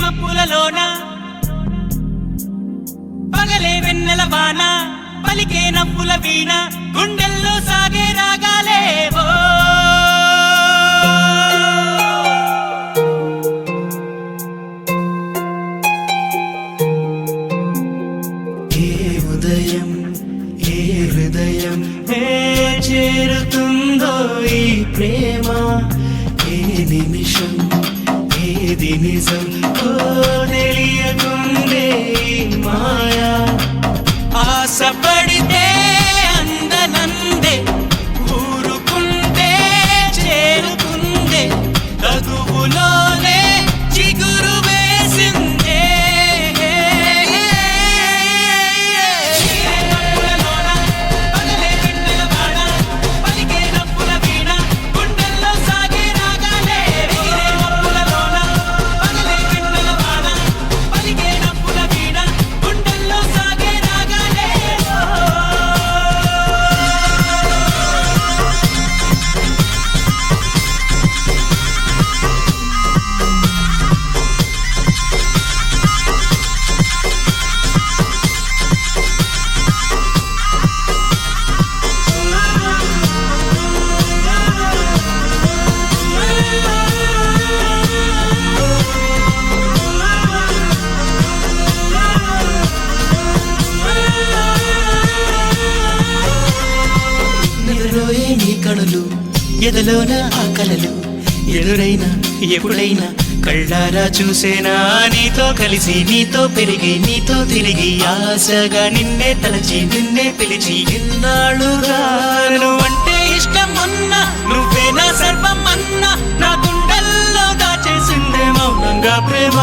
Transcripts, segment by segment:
మప్పులలోన పగలే వెన్నెల వాన పలికే నవ్వుల వీణ గుండెల్లో సాగే రాగాలేవో ఉదయం ఏ హృదయం చేరుతుందో ఈ ప్రేమ ఏ నిమిషం ఏది నిజం తెలియకుండే మాయా ఆశపడితే అందనందే ఊరుకుంటే చేరుకుందే తగువులోనే చిగురు వేసిందే పగలే వెన్నెల వాన పలికే నవ్వుల వీణ గుండెల్లో సాగే రాగాలే మప్పులలోన పగలే వెన్నెల వాన పలికే నవ్వుల వీణ గుండెల్లో సాగే రాగాలే నిద్రలోయే నీ కనులు ఎదలోన ఆ కలలు ఎదురైనా ఎప్పుడైనా కళ్ళారా చూసేనా నీతో కలిసి నీతో పెరిగి నీతో తిరిగి ఆశగా నిన్నే తలచి నిన్నే పిలిచి ఇన్నాళ్ళుగా నువ్వంటే ఇష్టం అన్నా నువ్వే నా సర్వం అన్నా నా గుండెల్లో దాచేసిందే మౌనంగా ప్రేమ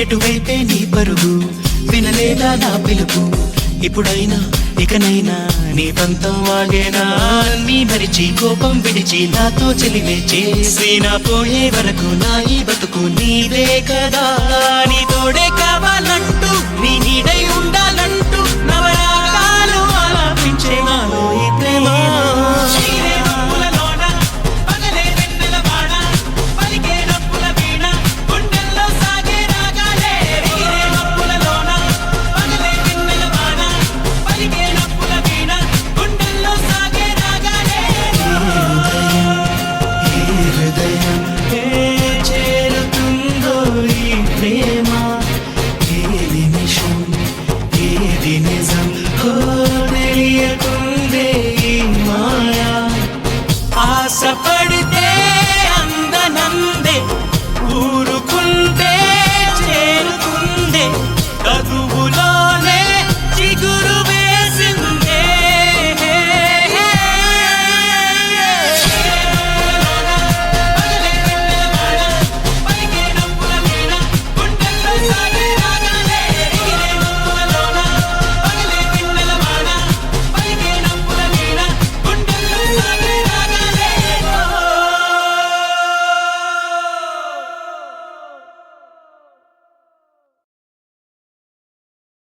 ఎటువైపే నీ పరుగు వినలేదా నా పిలుపు ఇప్పుడైనా ఇకనైనా నీ పంతం ఆగేనా నీ మరిచి కోపం విడిచి నాతో చెలివే చేసి నా పోయే వరకు నా ఈ బతుకు నీదే కదా నీ తోడే కావాలంటూ నీ నీడై ఉండాలంటూ